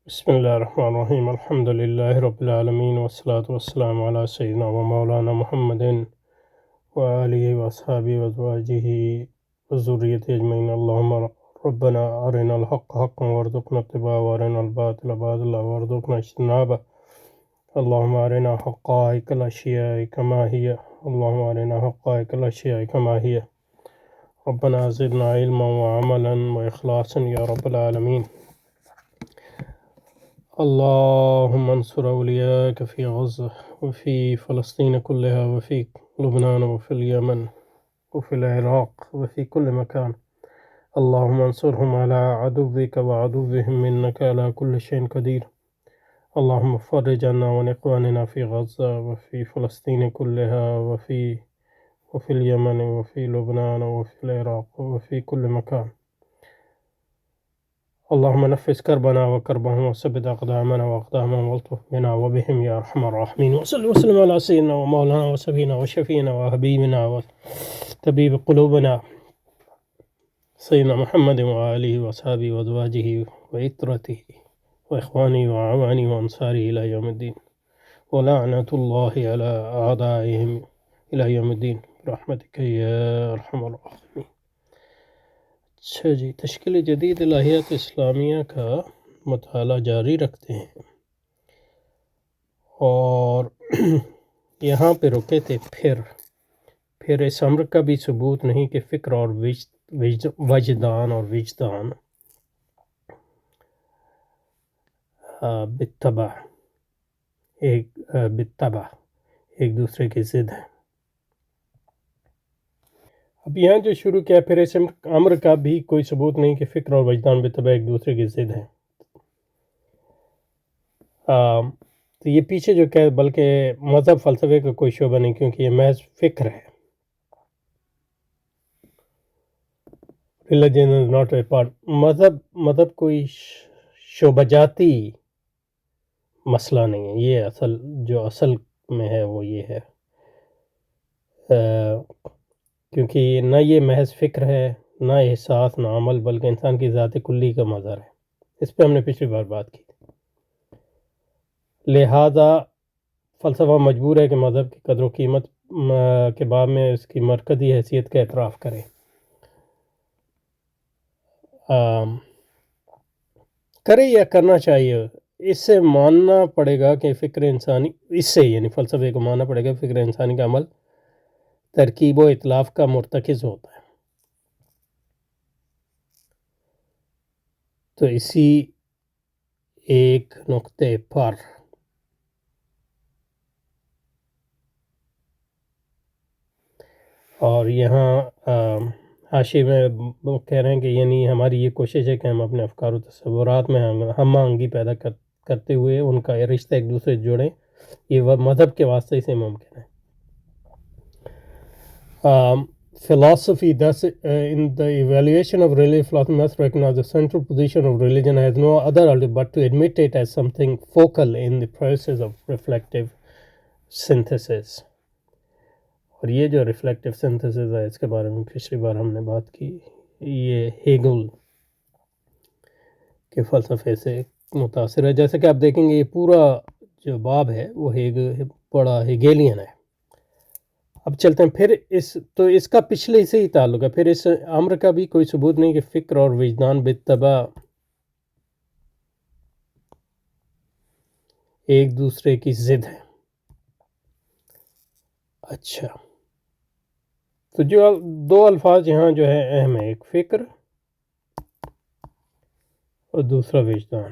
بسم الله الرحمن الرحيم الحمد لله رب العالمين والصلاة والسلام على سيدنا ومولانا محمد وآله وأصحابه وأزواجه وذريته أجمعين. اللهم ربنا أرنا الحق حقا وارزقنا اتباعه وأرنا الباطل باطلا وارزقنا اجتنابه. اللهم أرنا حقائق الأشياء كما هي. اللهم أرنا حقائق الأشياء كما هي. ربنا زدنا علما وعملا وإخلاصا يا رب العالمين. اللهم انصر أولياءك في غزة وفي فلسطين كلها وفي لبنان وفي اليمن وفي العراق وفي كل مكان. اللهم انصرهم على عدوك وعدوهم إنك على كل شيء قدير. اللهم فرج عنا وعن إخواننا في غزة وفي فلسطين كلها وفي اليمن وفي لبنان وفي العراق وفي كل مكان. اللهم نفس كربنا وكربهم وثبت أقدامنا وأقدامهم والطف بنا وبهم يا أرحم الراحمين. وصل وسلم على سيدنا ومولانا وسبينا وشفينا وحبيبنا وطبيب قلوبنا سيدنا محمد وآله وأصحابه وأزواجه وعترته وإخوانه وأعوانه وأنصاره إلى يوم الدين. ولعنة الله على أعدائهم إلى يوم الدين برحمتك يا أرحم الراحمين. اچھا جی، تشکیل جدید الہیات اسلامیہ کا مطالعہ جاری رکھتے ہیں اور یہاں پہ رکے تھے. پھر اس امر کا بھی ثبوت نہیں کہ فکر اور وجدان بالطبع ایک دوسرے کی ضد ہے. اب یہاں جو شروع کیا، پھر اس امر کا بھی کوئی ثبوت نہیں کہ فکر اور وجدان بالطبع ایک دوسرے کی ضد ہیں. تو یہ پیچھے جو کہ بلکہ مذہب فلسفے کا کوئی شعبہ نہیں، کیونکہ یہ محض فکر ہے. Religion is not a part. مذہب کوئی شعبہ جاتی مسئلہ نہیں ہے. یہ اصل میں ہے وہ یہ ہے، کیونکہ نہ یہ محض فکر ہے، نہ احساس، نہ عمل، بلکہ انسان کی ذات کلی کا مظہر ہے. اس پہ ہم نے پچھلی بار بات کی. لہذا فلسفہ مجبور ہے کہ مذہب کی قدر و قیمت کے باب میں اس کی مرکزی حیثیت کا اعتراف کرے. کرے یا کرنا چاہیے. اس سے ماننا پڑے گا کہ فکر انسانی، اس سے یعنی فلسفے کو ماننا پڑے گا فکر انسانی کا عمل ترکیب و اتلاف کا مرتکز ہوتا ہے. تو اسی ایک نقطے پر اور یہاں حاشیے میں کہہ رہے ہیں کہ یعنی ہماری یہ کوشش ہے کہ ہم اپنے افکار و تصورات میں ہم آہنگی پیدا کرتے ہوئے ان کا رشتہ ایک دوسرے سے جوڑیں. یہ مذہب کے واسطے سے ممکن ہے. Philosophy, thus, in the evaluation of religion, philosophy must recognize the central position of religion has no other alternative but to admit it as something focal in the process of reflective synthesis. اور یہ جو reflective synthesis ہے، اس کے بارے میں پچھلی بار ہم نے بات کی. یہ ہیگل کے فلسفے سے متاثر ہے. جیسے کہ آپ دیکھیں گے یہ پورا جو باب ہے وہ بڑا ہیگیلین ہے. اب چلتے ہیں پھر اس کا پچھلے سے ہی تعلق ہے. پھر اس امر کا بھی کوئی ثبوت نہیں کہ فکر اور وجدان بالطبع ایک دوسرے کی ضد ہے. اچھا، تو جو دو الفاظ یہاں جو ہے اہم ہے، ایک فکر اور دوسرا وجدان.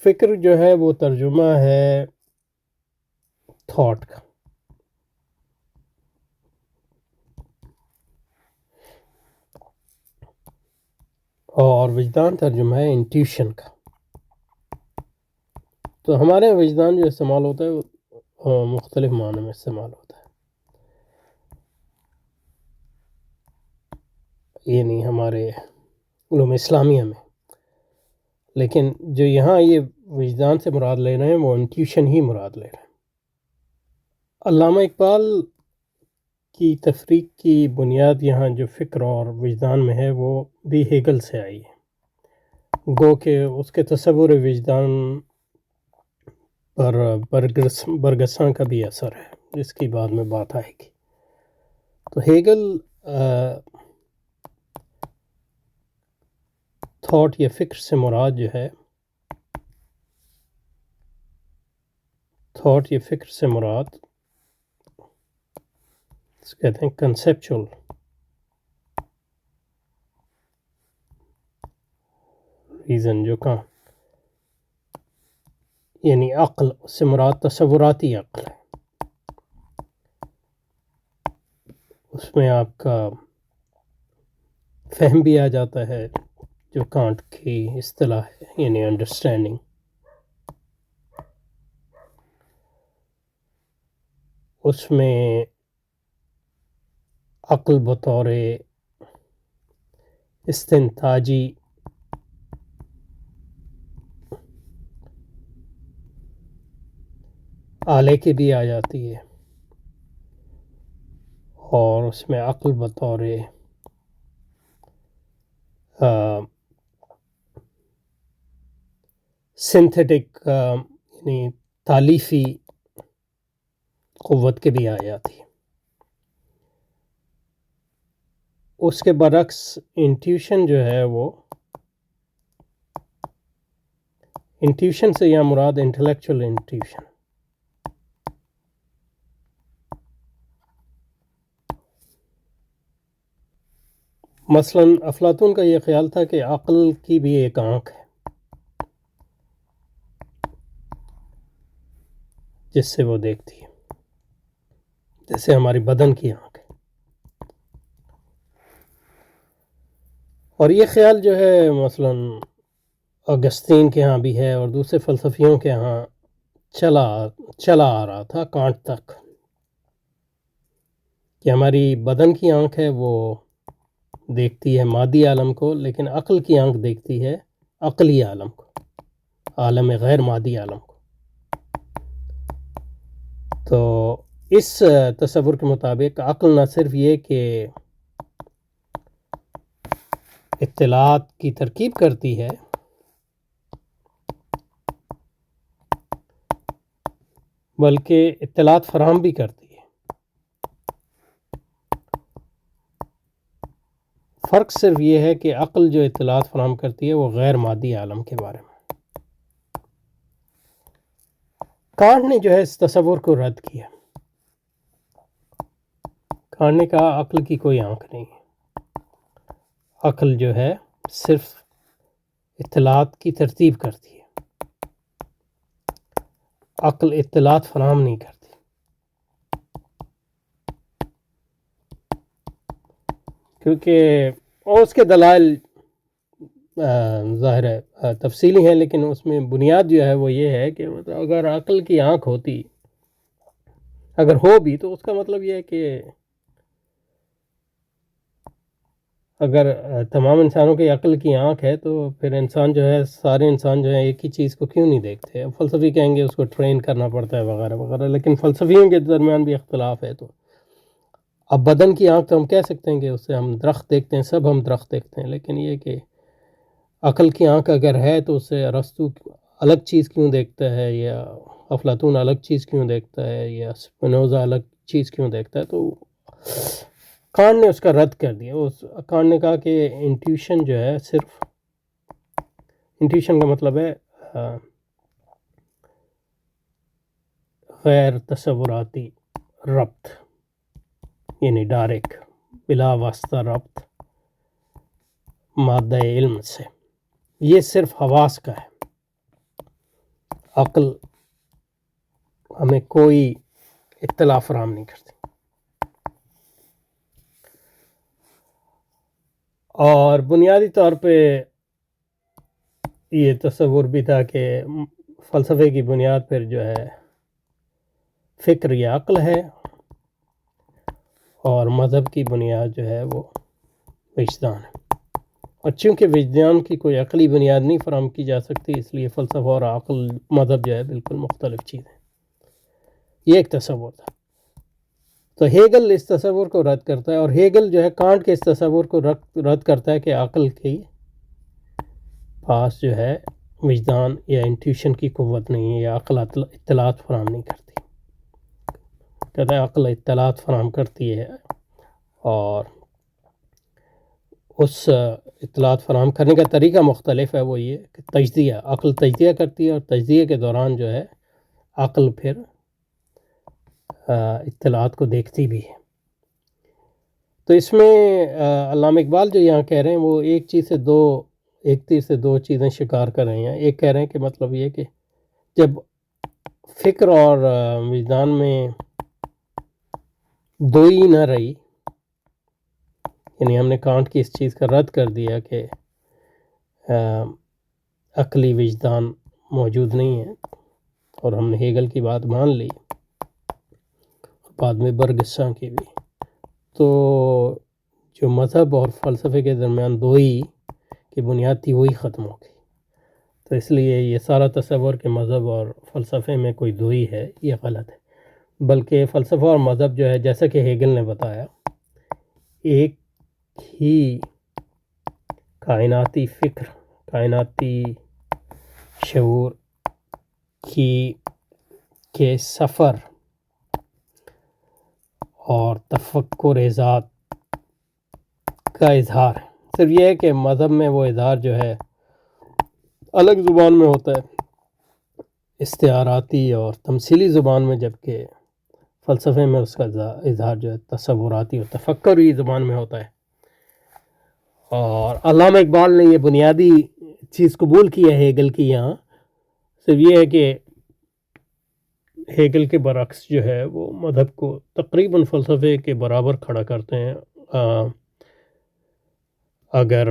فکر جو ہے وہ ترجمہ ہے تھاٹ کا، اور وجدان ترجمہ ہے انٹیوشن کا. تو ہمارے وجدان جو استعمال ہوتا ہے وہ مختلف معنی میں استعمال ہوتا ہے. یعنی ہمارے علوم اسلامیہ میں، لیکن جو یہاں یہ وجدان سے مراد لے رہے ہیں وہ انٹیوشن ہی مراد لے رہے ہیں. علامہ اقبال کی تفریق کی بنیاد یہاں جو فکر اور وجدان میں ہے وہ بھی ہیگل سے آئی ہے، گو کہ اس کے تصور وجدان پر برگساں کا بھی اثر ہے، جس کی بعد میں بات آئے گی۔ تو ہیگل تھاٹ یا فکر سے مراد جو ہے، تھاٹ یا فکر سے مراد اس کہتے ہیں کنسیپچول ریزن، جو کہاں یعنی عقل، اس سے مراد تصوراتی عقل ہے۔ اس میں آپ کا فہم بھی آ جاتا ہے، جو کانٹ کی اصطلاح ہے، یعنی انڈرسٹینڈنگ۔ اس میں عقل بطور استنتاجی آلے کی بھی آ جاتی ہے، اور اس میں عقل بطور سنتھیٹک یعنی تالیفی قوت کے بھی آ جاتی ہے۔ اس کے برعکس انٹیوشن جو ہے، وہ انٹیوشن سے یا مراد انٹلیکچوئل انٹیوشن۔ مثلا افلاطون کا یہ خیال تھا کہ عقل کی بھی ایک آنکھ ہے جس سے وہ دیکھتی ہے، جیسے ہماری بدن کی آنکھ ہے۔ اور یہ خیال جو ہے مثلا اگستین کے ہاں بھی ہے، اور دوسرے فلسفیوں کے ہاں چلا آ رہا تھا کانٹ تک، کہ ہماری بدن کی آنکھ ہے وہ دیکھتی ہے مادی عالم کو، لیکن عقل کی آنکھ دیکھتی ہے عقلی عالم کو، عالم غیر مادی عالم کو۔ تو اس تصور کے مطابق عقل نہ صرف یہ کہ اطلاعات کی ترکیب کرتی ہے، بلکہ اطلاعات فراہم بھی کرتی ہے۔ فرق صرف یہ ہے کہ عقل جو اطلاعات فراہم کرتی ہے وہ غیر مادی عالم کے بارے میں۔ کانٹ نے جو ہے اس تصور کو رد کیا۔ کانٹ نے کہا عقل کی کوئی آنکھ نہیں ہے، عقل جو ہے صرف اطلاعات کی ترتیب کرتی ہے، عقل اطلاعات فراہم نہیں کرتی۔ کیونکہ اس کے دلائل ظاہر ہے تفصیلی ہیں، لیکن اس میں بنیاد جو ہے وہ یہ ہے کہ اگر عقل کی آنکھ ہوتی، اگر ہو بھی، تو اس کا مطلب یہ ہے کہ اگر تمام انسانوں کی عقل کی آنکھ ہے تو پھر انسان جو ہے، سارے انسان جو ہے ایک ہی چیز کو کیوں نہیں دیکھتے؟ فلسفی کہیں گے اس کو ٹرین کرنا پڑتا ہے وغیرہ وغیرہ، لیکن فلسفیوں کے درمیان بھی اختلاف ہے۔ تو اب بدن کی آنکھ تو ہم کہہ سکتے ہیں کہ اس سے ہم درخت دیکھتے ہیں، سب ہم درخت دیکھتے ہیں، لیکن یہ کہ عقل کی آنکھ اگر ہے تو اس سے ارسطو الگ چیز کیوں دیکھتا ہے، یا افلاطون الگ چیز کیوں دیکھتا ہے، یا اسپینوزا الگ چیز کیوں دیکھتا ہے؟ تو کانٹ نے اس کا رد کر دیا۔ کانٹ نے کہا کہ انٹیوشن جو ہے، صرف انٹیوشن کا مطلب ہے غیر تصوراتی ربط، یعنی ڈائریکٹ بلا واسطہ ربط مادہ علم سے، یہ صرف حواس کا ہے۔ عقل ہمیں کوئی اطلاع فراہم نہیں کرتی۔ اور بنیادی طور پہ یہ تصور بھی تھا کہ فلسفے کی بنیاد پر جو ہے فکر یا عقل ہے، اور مذہب کی بنیاد جو ہے وہ وجدان ہے۔ اور چونکہ وجدان کی کوئی عقلی بنیاد نہیں فراہم کی جا سکتی، اس لیے فلسفہ اور عقل مذہب جو ہے بالکل مختلف چیز ہے۔ یہ ایک تصور تھا۔ تو ہیگل اس تصور کو رد کرتا ہے، اور ہیگل جو ہے کانٹ کے اس تصور کو رد کرتا ہے کہ عقل کے پاس جو ہے وجدان یا انٹیوشن کی قوت نہیں ہے، یا عقل اطلاعات فراہم نہیں کرتی. کہتا ہے عقل اطلاعات فراہم کرتی ہے، اور اس اطلاعات فراہم کرنے کا طریقہ مختلف ہے. وہ یہ کہ تجزیہ، عقل تجزیہ کرتی ہے، اور تجزیہ کے دوران جو ہے عقل پھر اطلاعات کو دیکھتی بھی ہے. تو اس میں علامہ اقبال جو یہاں کہہ رہے ہیں وہ ایک تیر سے دو چیزیں شکار کر رہے ہیں. ایک کہہ رہے ہیں کہ مطلب یہ کہ جب فکر اور وجدان میں دوئی نہ رہی، یعنی ہم نے کانٹ کی اس چیز کا رد کر دیا کہ عقلی وجدان موجود نہیں ہے، اور ہم نے ہیگل کی بات مان لی، بعد میں برگساں کی بھی، تو جو مذہب اور فلسفے کے درمیان دوئی کی بنیاد تھی وہی ختم ہو گئی. تو اس لیے یہ سارا تصور کہ مذہب اور فلسفے میں کوئی دوئی ہے یہ غلط ہے، بلکہ فلسفہ اور مذہب جو ہے جیسا کہ ہیگل نے بتایا ایک ہی کائناتی فکر، کائناتی شعور کے سفر اور تفکر ذات کا اظہار ہے. صرف یہ ہے کہ مذہب میں وہ اظہار جو ہے الگ زبان میں ہوتا ہے، استعاراتی اور تمثیلی زبان میں، جبکہ فلسفے میں اس کا اظہار جو ہے تصوراتی اور تفکری زبان میں ہوتا ہے. اور علامہ اقبال نے یہ بنیادی چیز قبول کی ہے ہیگل کی یہاں. صرف یہ ہے کہ ہیگل کے برعکس جو ہے وہ مذہب کو تقریباً فلسفے کے برابر کھڑا کرتے ہیں، اگر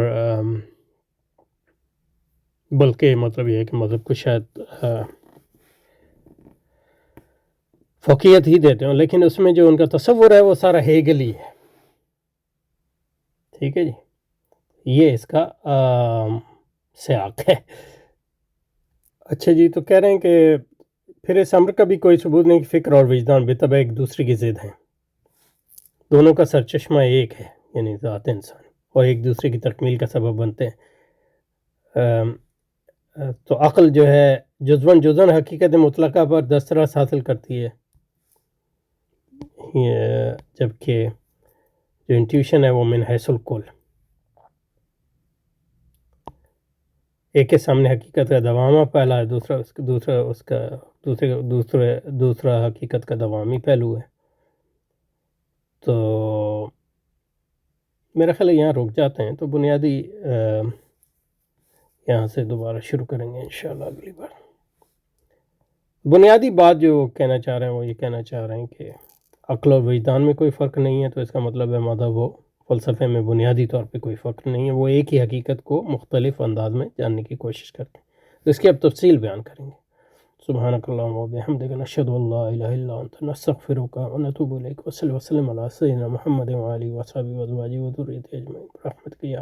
بلکہ مطلب یہ ہے کہ مذہب کو شاید فوقیت ہی دیتے ہیں، لیکن اس میں جو ان کا تصور ہے وہ سارا ہیگل ہی ہے. ٹھیک ہے جی، یہ اس کا سیاق ہے. اچھا جی، تو کہہ رہے ہیں کہ پھر اس امر کا بھی کوئی ثبوت نہیں کہ فکر اور وجدان بطبع ایک دوسرے کی ضد ہیں. دونوں کا سرچشمہ ایک ہے، یعنی ذات انسان، اور ایک دوسرے کی تکمیل کا سبب بنتے ہیں. تو عقل جو ہے جزواً حقیقت مطلقہ پر دسترس حاصل کرتی ہے، جبکہ جو انٹیوشن ہے وہ من حیث الکل، ایک کے سامنے حقیقت کا دوامہ پہلا ہے، دوسرا حقیقت کا دوامی پہلو ہے. تو میرا خیال ہے یہاں رک جاتے ہیں، تو بنیادی یہاں سے دوبارہ شروع کریں گے انشاءاللہ اگلی بار. بنیادی بات جو کہنا چاہ رہے ہیں وہ یہ کہنا چاہ رہے ہیں کہ عقل اور وجدان میں کوئی فرق نہیں ہے، تو اس کا مطلب ہے مذہب و فلسفے میں بنیادی طور پہ کوئی فرق نہیں ہے، وہ ایک ہی حقیقت کو مختلف انداز میں جاننے کی کوشش کرتے ہیں. تو اس کی اب تفصیل بیان کریں گے. سبحانک اللہم و بحمدک، نشہد ان لا الہ الا انت، نستغفرک و نتوب الیک، وصلی وسلم علی سیدنا محمد و آلہ و صحبہ و ازواجہ و ذریتہ اجمعین برحمتک یا